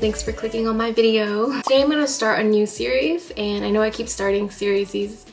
thanks for clicking on my video. Today I'm gonna start a new series, and I know I keep starting series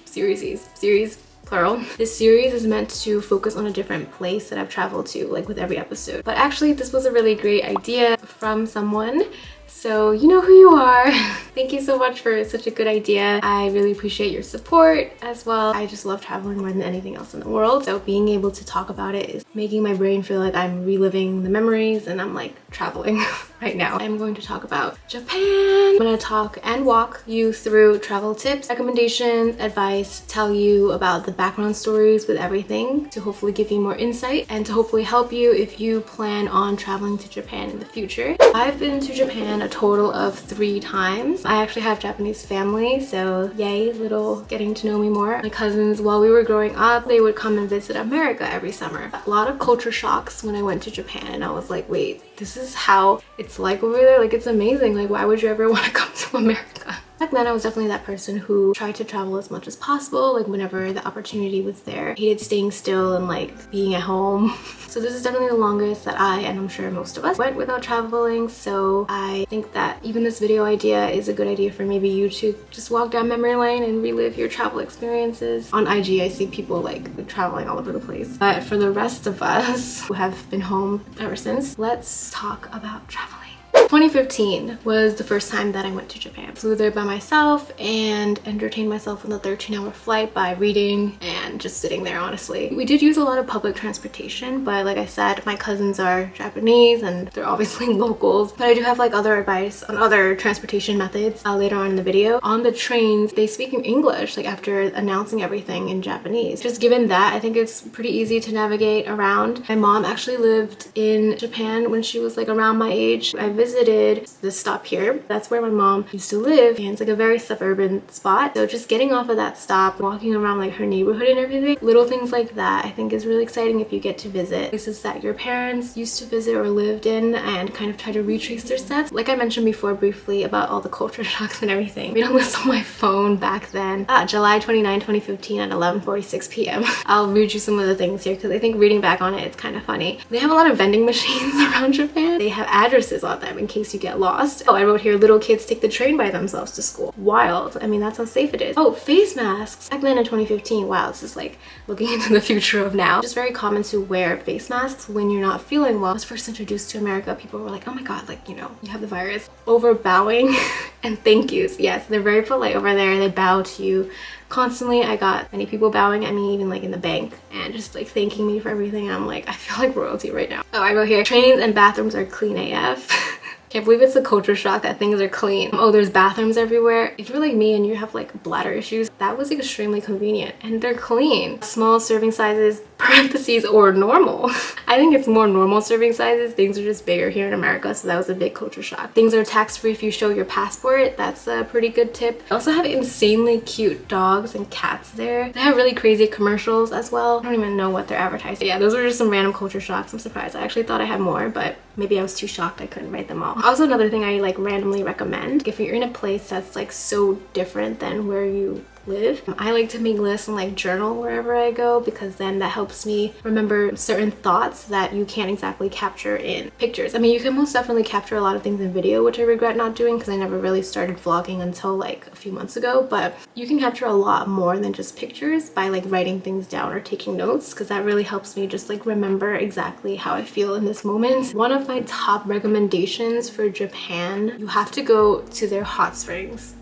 plural. This series is meant to focus on a different place that I've traveled to, like with every episode. But actually this was a really great idea from someone, so you know who you are. Thank you so much for such a good idea. I really appreciate your support as well. I just love traveling more than anything else in the world, so being able to talk about it is making my brain feel like I'm reliving the memories and I'm like traveling right now. I'm going to talk about Japan. I'm going to talk and walk you through travel tips, recommendations, advice, tell you about the background stories with everything to hopefully give you more insight and to hopefully help you if you plan on traveling to Japan in the future. I've been to Japan a total of 3 times. I actually have Japanese family, so yay, little getting to know me more. My cousins, while we were growing up, they would come and visit America every summer. A lot of culture shocks when I went to Japan, and I was like, wait, this is how it's like over there? Like, it's amazing. Like, why would you ever want to come to America? Back then, I was definitely that person who tried to travel as much as possible, like whenever the opportunity was there. Hated staying still and like being at home. So this is definitely the longest that I, and I'm sure most of us, went without traveling. So I think that even this video idea is a good idea for maybe you to just walk down memory lane and relive your travel experiences. On IG, I see people like traveling all over the place. But for the rest of us who have been home ever since, let's talk about traveling. 2015 was the first time that I went to Japan. Flew there by myself and entertained myself on the 13-hour flight by reading and just sitting there, honestly. We did use a lot of public transportation, but like I said, my cousins are Japanese and they're obviously locals. But I do have like other advice on other transportation methods later on in the video. On the trains, they speak in English, like after announcing everything in Japanese. Just given that, I think it's pretty easy to navigate around. My mom actually lived in Japan when she was like around my age. I visited this stop here. That's where my mom used to live, and it's like a very suburban spot. So just getting off of that stop, walking around like her neighborhood and everything, little things like that I think is really exciting if you get to visit places that your parents used to visit or lived in and kind of try to retrace their steps. Like I mentioned before briefly about all the culture shocks and everything. Made a list on my phone back then. July 29, 2015 at 11:46 p.m. I'll read you some of the things here because I think reading back on it, it's kind of funny. They have a lot of vending machines around Japan. They have addresses on them in case you get lost. Oh, I wrote here, little kids take the train by themselves to school. Wild. I mean, that's how safe it is. Oh, face masks. Back then in 2015, wow, this is like looking into the future of now. It's just very common to wear face masks when you're not feeling well. I was first introduced to America, people were like, oh my god, like, you know, you have the virus. Over bowing and thank yous. Yes, they're very polite over there. They bow to you constantly. I got many people bowing at me, even like in the bank, and just like thanking me for everything. I'm like, I feel like royalty right now. Oh, I wrote here, trains and bathrooms are clean AF. Can't believe it's a culture shock that things are clean. Oh, there's bathrooms everywhere. If you're like me and you have like bladder issues, that was extremely convenient, and they're clean. Small serving sizes, parentheses, or normal. I think it's more normal serving sizes. Things are just bigger here in America, so that was a big culture shock. Things are tax-free if you show your passport. That's a pretty good tip. They also have insanely cute dogs and cats there. They have really crazy commercials as well. I don't even know what they're advertising. Yeah, those were just some random culture shocks. I'm surprised. I actually thought I had more, but maybe I was too shocked I couldn't write them all. Also, another thing I like randomly recommend, if you're in a place that's like so different than where you live, I like to make lists and like journal wherever I go, because then that helps me remember certain thoughts that you can't exactly capture in pictures. I mean, you can most definitely capture a lot of things in video, which I regret not doing because I never really started vlogging until like a few months ago, but you can capture a lot more than just pictures by like writing things down or taking notes, because that really helps me just like remember exactly how I feel in this moment. One of my top recommendations for Japan, you have to go to their hot springs.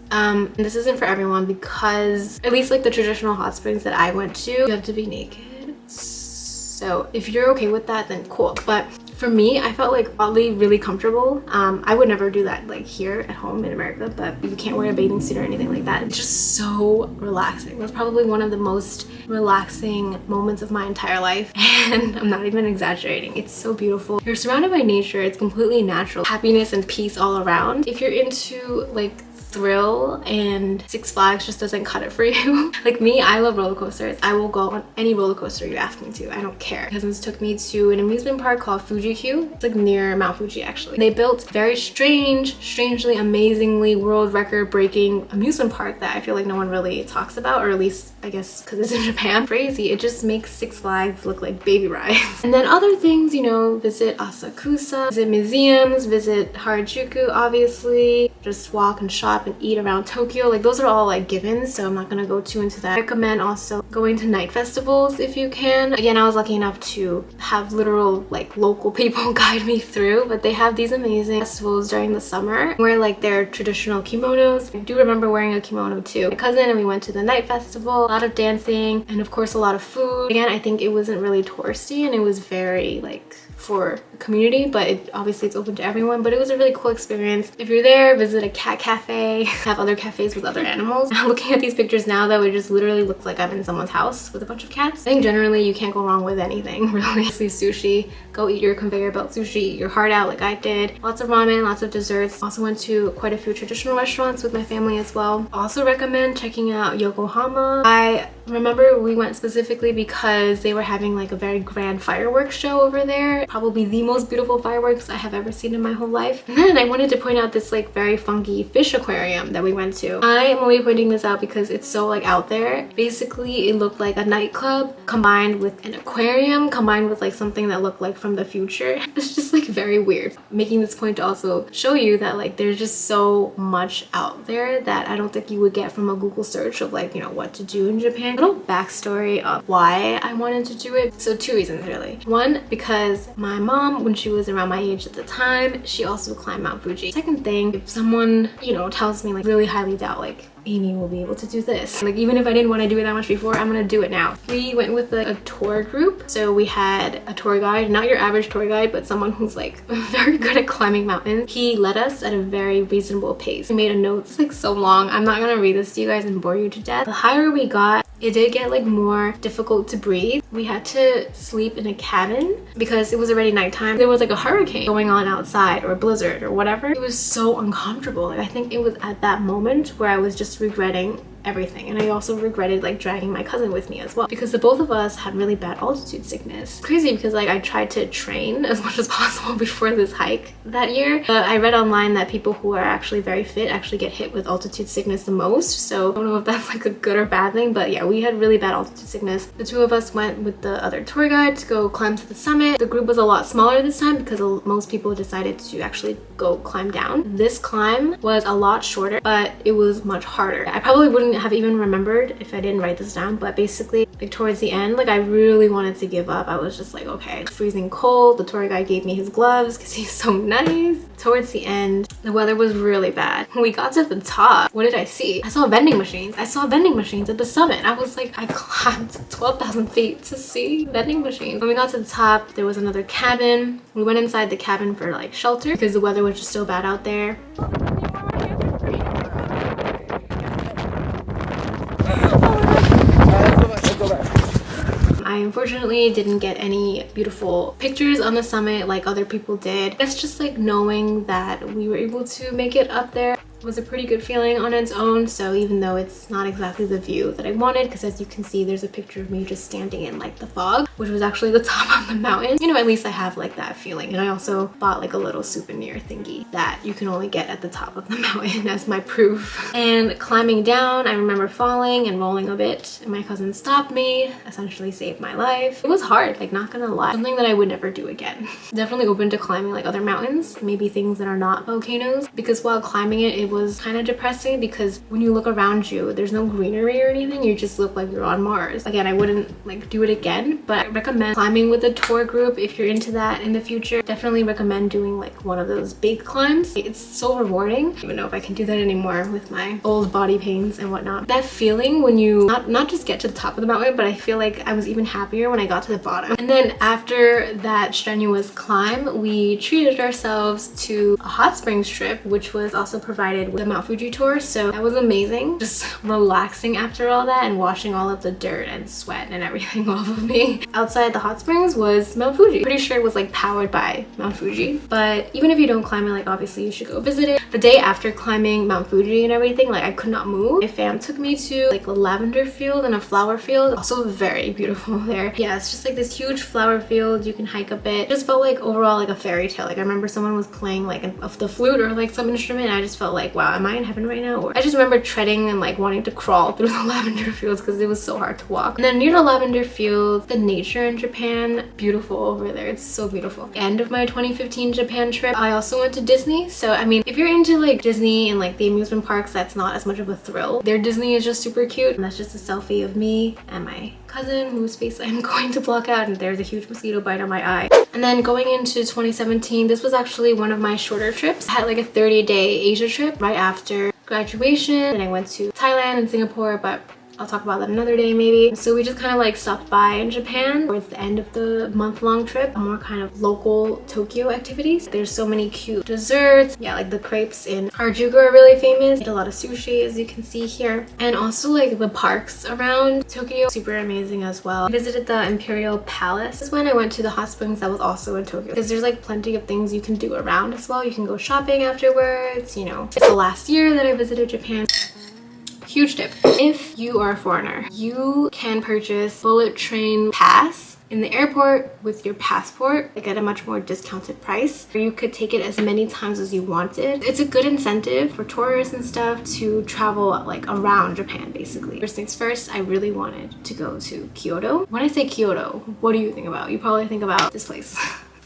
This isn't for everyone, because at least like the traditional hot springs that I went to, you have to be naked. So if you're okay with that, then cool. But for me, I felt like oddly really comfortable. I would never do that like here at home in America, but you can't wear a bathing suit or anything like that. It's just so relaxing. It was probably one of the most relaxing moments of my entire life, and I'm not even exaggerating. It's so beautiful. You're surrounded by nature. It's completely natural. Happiness and peace all around. If you're into like thrill and Six Flags just doesn't cut it for you. Like me, I love roller coasters. I will go on any roller coaster you ask me to. I don't care. My cousins took me to an amusement park called Fuji Q. It's like near Mount Fuji actually. They built very strangely, amazingly world record breaking amusement park that I feel like no one really talks about, or at least I guess because it's in Japan. Crazy. It just makes Six Flags look like baby rides. And then other things, you know, visit Asakusa, visit museums, visit Harajuku obviously, just walk and shop and eat around Tokyo. Like those are all like givens, so I'm not gonna go too into that. I recommend also going to night festivals if you can. Again, I was lucky enough to have literal like local people guide me through, but they have these amazing festivals during the summer where like their traditional kimonos. I do remember wearing a kimono too. My cousin and we went to the night festival, a lot of dancing, and of course a lot of food. Again, I think it wasn't really touristy and it was very like for the community, but obviously it's open to everyone. But it was a really cool experience. If you're there, visit a cat cafe, have other cafes with other animals. Looking at these pictures now though, it just literally looks like I'm in someone's house with a bunch of cats. I think generally you can't go wrong with anything really. Sushi, go eat your conveyor belt sushi, eat your heart out like I did. Lots of ramen, lots of desserts. Also went to quite a few traditional restaurants with my family as well. Also recommend checking out Yokohama. I remember we went specifically because they were having like a very grand fireworks show over there. Probably the most beautiful fireworks I have ever seen in my whole life. And then I wanted to point out this like very funky fish aquarium that we went to. I am only pointing this out because it's so like out there. Basically it looked like a nightclub combined with an aquarium combined with like something that looked like from the future. It's just like very weird. Making this point to also show you that like there's just so much out there that I don't think you would get from a Google search of like, you know, what to do in Japan. A little backstory of why I wanted to do it. So two reasons really. One, because my mom, when she was around my age at the time, she also climbed Mount Fuji. Second thing, if someone, you know, tells me like really highly doubt like Amy will be able to do this. Like even if I didn't want to do it that much before, I'm gonna do it now. We went with a tour group. So we had a tour guide, not your average tour guide, but someone who's like very good at climbing mountains. He led us at a very reasonable pace. We made a note, it's like so long. I'm not gonna read this to you guys and bore you to death. The higher we got, it did get like more difficult to breathe. We had to sleep in a cabin because it was already nighttime. There was like a hurricane going on outside or a blizzard or whatever. It was so uncomfortable. Like I think it was at that moment where I was just regretting everything. And I also regretted like dragging my cousin with me as well because the both of us had really bad altitude sickness. Crazy because like I tried to train as much as possible before this hike that year. But I read online that people who are actually very fit actually get hit with altitude sickness the most. So I don't know if that's like a good or bad thing, but yeah, we had really bad altitude sickness. The two of us went with the other tour guide to go climb to the summit. The group was a lot smaller this time because most people decided to actually go climb down. This climb was a lot shorter, but it was much harder. I probably wouldn't have even remembered if I didn't write this down, but basically like towards the end, like I really wanted to give up. I was just like, okay, it's freezing cold. The tour guide gave me his gloves because he's so nice. Towards the end, the weather was really bad. When we got to the top, what did I see? I saw vending machines. I saw vending machines at the summit. I was like, I climbed 12,000 feet to see vending machines. When we got to the top, there was another cabin. We went inside the cabin for like shelter because the weather was just so bad out there. I unfortunately didn't get any beautiful pictures on the summit like other people did. It's just like knowing that we were able to make it up there was a pretty good feeling on its own. So even though it's not exactly the view that I wanted, because as you can see there's a picture of me just standing in like the fog, which was actually the top of the mountain, you know, at least I have like that feeling. And I also bought like a little souvenir thingy that you can only get at the top of the mountain as my proof. And climbing down, I remember falling and rolling a bit, and my cousin stopped me, essentially saved my life. It was hard, like not gonna lie, something that I would never do again. Definitely open to climbing like other mountains, maybe things that are not volcanoes, because while climbing it was kind of depressing because when you look around you, there's no greenery or anything. You just look like you're on Mars. Again, I wouldn't like do it again, but I recommend climbing with a tour group if you're into that in the future. Definitely recommend doing like one of those big climbs. It's so rewarding. I don't even know if I can do that anymore with my old body pains and whatnot. That feeling when you not just get to the top of the mountain, but I feel like I was even happier when I got to the bottom. And then after that strenuous climb, we treated ourselves to a hot springs trip, which was also provided coincided with the Mount Fuji tour, so that was amazing. Just relaxing after all that and washing all of the dirt and sweat and everything off of me. Outside the hot springs was Mount Fuji. Pretty sure it was like powered by Mount Fuji, but even if you don't climb it, like obviously you should go visit it. The day after climbing Mount Fuji and everything, like I could not move. My fam took me to like a lavender field and a flower field, also very beautiful there. Yeah, it's just like this huge flower field. You can hike a bit. It just felt like overall like a fairy tale. Like I remember someone was playing like the flute or like some instrument, and I just felt like, wow, am I in heaven right now? Or I just remember treading and like wanting to crawl through the lavender fields because it was so hard to walk. And then near the lavender fields, the nature in Japan, beautiful over there. It's so beautiful. End of my 2015 Japan trip, I also went to Disney. So I mean, if you're into like Disney and like the amusement parks, that's not as much of a thrill. Their Disney is just super cute, and that's just a selfie of me and my cousin whose face I'm going to block out, and there's a huge mosquito bite on my eye. And then going into 2017, this was actually one of my shorter trips. I had like a 30-day Asia trip right after graduation, and I went to Thailand and Singapore, but I'll talk about that another day maybe. So we just kind of like stopped by in Japan towards the end of the month-long trip. More kind of local Tokyo activities. There's so many cute desserts. Yeah, like the crepes in Harajuku are really famous. Ate a lot of sushi, as you can see here. And also like the parks around Tokyo, super amazing as well. I visited the Imperial Palace. This is when I went to the hot springs that was also in Tokyo, because there's like plenty of things you can do around as well. You can go shopping afterwards, you know. It's the last year that I visited Japan. Huge tip. If you are a foreigner, you can purchase bullet train pass in the airport with your passport, like at a much more discounted price. Or you could take it as many times as you wanted. It's a good incentive for tourists and stuff to travel like around Japan basically. First things first, I really wanted to go to Kyoto. When I say Kyoto, what do you think about? You probably think about this place.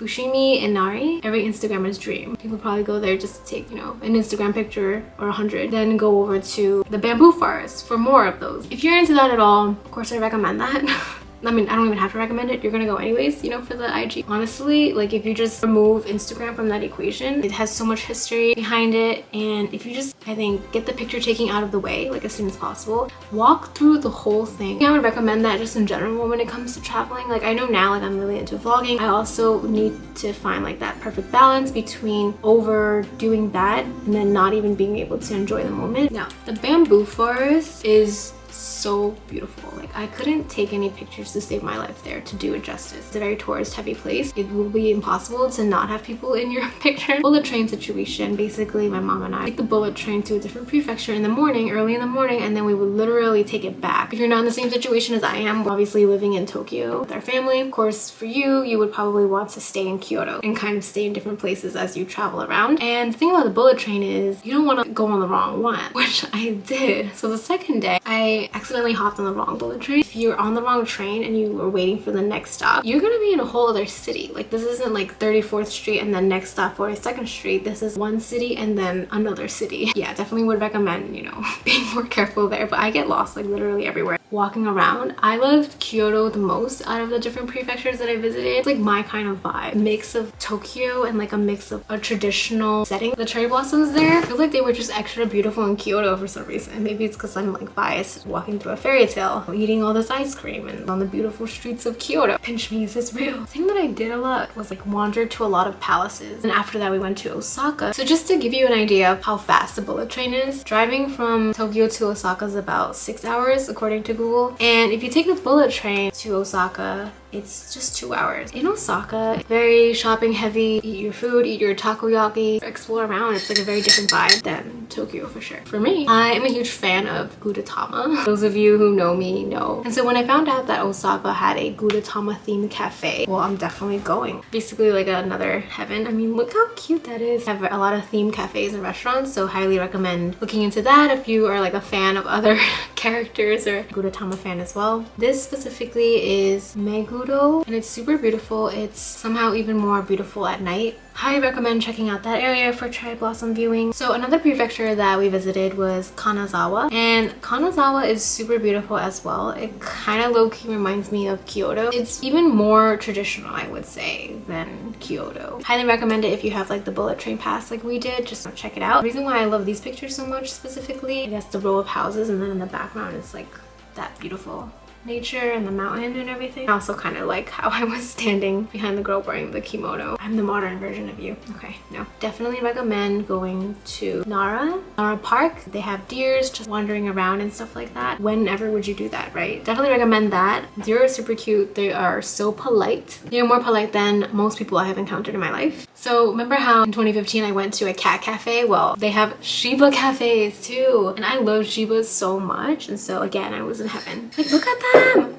Fushimi and Nari, every Instagrammer's dream. People probably go there just to take, you know, an Instagram picture or 100, then go over to the bamboo forest for more of those. If you're into that at all, of course I recommend that. I mean, I don't even have to recommend it. You're gonna go anyways, you know, for the IG. Honestly, like if you just remove Instagram from that equation, it has so much history behind it. And if you just, I think, get the picture taking out of the way, like as soon as possible, walk through the whole thing. I would recommend that just in general when it comes to traveling. Like I know now, like I'm really into vlogging. I also need to find like that perfect balance between overdoing that and then not even being able to enjoy the moment. Now, the bamboo forest is so beautiful. Like I couldn't take any pictures to save my life there to do it justice. It's a very tourist heavy place. It will be impossible to not have people in your picture. Bullet train situation. Basically, my mom and I take the bullet train to a different prefecture in the morning, early in the morning, and then we would literally take it back. If you're not in the same situation as I am, obviously living in Tokyo with our family, of course for you, you would probably want to stay in Kyoto and kind of stay in different places as you travel around. And the thing about the bullet train is you don't want to go on the wrong one, which I did. So the second day, I accidentally hopped on the wrong bullet train. If you're on the wrong train and you were waiting for the next stop, you're gonna be in a whole other city. Like this isn't like 34th Street and then next stop 42nd Street. This is one city and then another city. Yeah, definitely would recommend, you know, being more careful there. But I get lost like literally everywhere. Walking around, I loved Kyoto the most out of the different prefectures that I visited. It's like my kind of vibe. A mix of Tokyo and like a mix of a traditional setting. The cherry blossoms there, I feel like they were just extra beautiful in Kyoto for some reason. Maybe it's because I'm like biased walking through a fairy tale, eating all this ice cream and on the beautiful streets of Kyoto. Pinch me, is this real? The thing that I did a lot was like wander to a lot of palaces, and after that we went to Osaka. So just to give you an idea of how fast the bullet train is, driving from Tokyo to Osaka is about 6 hours according to Google, and if you take the bullet train to Osaka, it's just 2 hours. In Osaka, very shopping heavy. Eat your food, eat your takoyaki, explore around. It's like a very different vibe than Tokyo for sure. For me, I am a huge fan of Gudetama. Those of you who know me know. And so when I found out that Osaka had a Gudetama themed cafe, well, I'm definitely going. Basically like another heaven. I mean, look how cute that is. I have a lot of themed cafes and restaurants, so highly recommend looking into that if you are like a fan of other characters or Gudetama fan as well. This specifically is Meguro, and it's super beautiful. It's somehow even more beautiful at night. Highly recommend checking out that area for cherry blossom viewing. So another prefecture that we visited was Kanazawa, and Kanazawa is super beautiful as well. It kind of low-key reminds me of Kyoto. It's even more traditional, I would say, than Kyoto. Highly recommend it if you have like the bullet train pass like we did. Just check it out. The reason why I love these pictures so much specifically, I guess the row of houses, and then in the background it's like that beautiful nature and the mountain and everything. I also kind of like how I was standing behind the girl wearing the kimono. I'm the modern version of you. Okay, no. Definitely recommend going to Nara Park. They have deers just wandering around and stuff like that. Whenever would you do that, right? Definitely recommend that. Deer are super cute. They are so polite. They are more polite than most people I have encountered in my life. So remember how in 2015 I went to a cat cafe? Well, they have Shiba cafes too. And I love Shibas so much. And so again, I was in heaven. Like, look at them!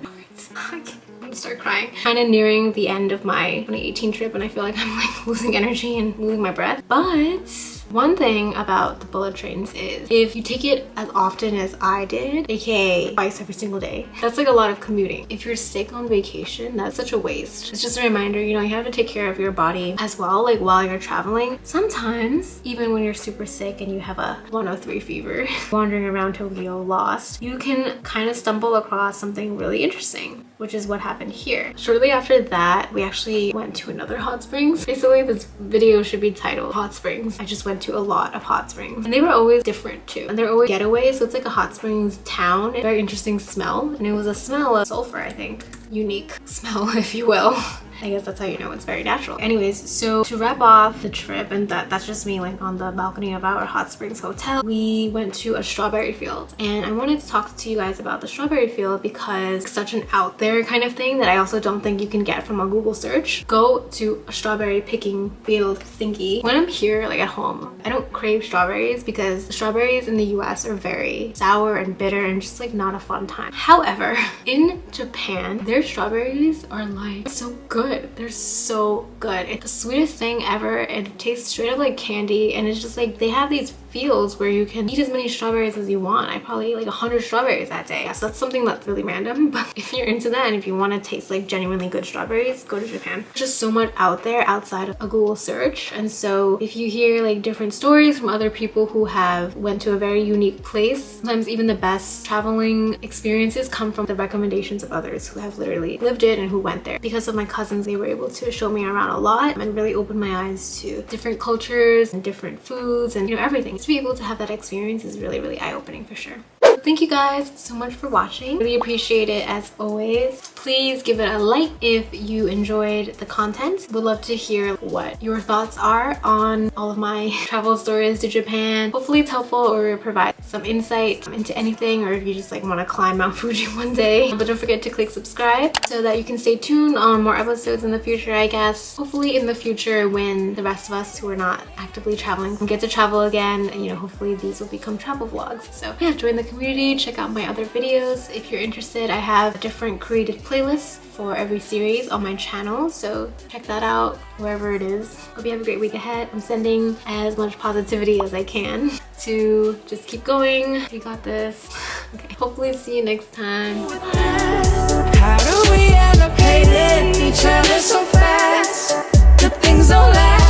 I'm gonna start crying. Kind of nearing the end of my 2018 trip and I feel like I'm like losing energy and losing my breath. But one thing about the bullet trains is if you take it as often as I did, aka twice every single day, that's like a lot of commuting. If you're sick on vacation, that's such a waste. It's just a reminder, you know, you have to take care of your body as well, like while you're traveling. Sometimes, even when you're super sick and you have a 103 fever, wandering around Tokyo lost, you can kind of stumble across something really interesting, which is what happened here. Shortly after that, we actually went to another hot springs. Basically, this video should be titled Hot Springs. I just went to a lot of hot springs and they were always different too, and they're always getaways, so it's like a hot springs town. A very interesting smell, and it was a smell of sulfur, I think. Unique smell, if you will. I guess that's how you know it's very natural. Anyways, so to wrap off the trip, and that's just me like on the balcony of our hot springs hotel, we went to a strawberry field, and I wanted to talk to you guys about the strawberry field because it's such an out there kind of thing that I also don't think you can get from a Google search. Go to a strawberry picking field thingy. When I'm here like at home, I don't crave strawberries because the strawberries in the US are very sour and bitter and just like not a fun time. However, in Japan, their strawberries are like so good. They're so good. It's the sweetest thing ever. It tastes straight up like candy, and it's just like they have these fields where you can eat as many strawberries as you want. I probably ate like 100 strawberries that day. So that's something that's really random, but if you're into that and if you want to taste like genuinely good strawberries, go to Japan. There's just so much out there outside of a Google search, and so if you hear like different stories from other people who have went to a very unique place, sometimes even the best traveling experiences come from the recommendations of others who have literally lived it and who went there. Because of my cousins, they were able to show me around a lot and really open my eyes to different cultures and different foods and, you know, everything. To be able to have that experience is really, really eye-opening for sure. So thank you guys so much for watching. Really appreciate it as always. Please give it a like if you enjoyed the content. Would love to hear what your thoughts are on all of my travel stories to Japan. Hopefully it's helpful or provide some insight into anything, or if you just like want to climb Mount Fuji one day. But don't forget to click subscribe so that you can stay tuned on more episodes in the future, I guess. Hopefully in the future when the rest of us who are not actively traveling get to travel again, you know, hopefully these will become travel vlogs. So yeah, join the community, check out my other videos. If you're interested, I have different created playlists for every series on my channel, so check that out wherever it is. Hope you have a great week ahead. I'm sending as much positivity as I can to just keep going. You got this. Okay, hopefully see you next time. How do we end up hating each other so fast? The things don't last.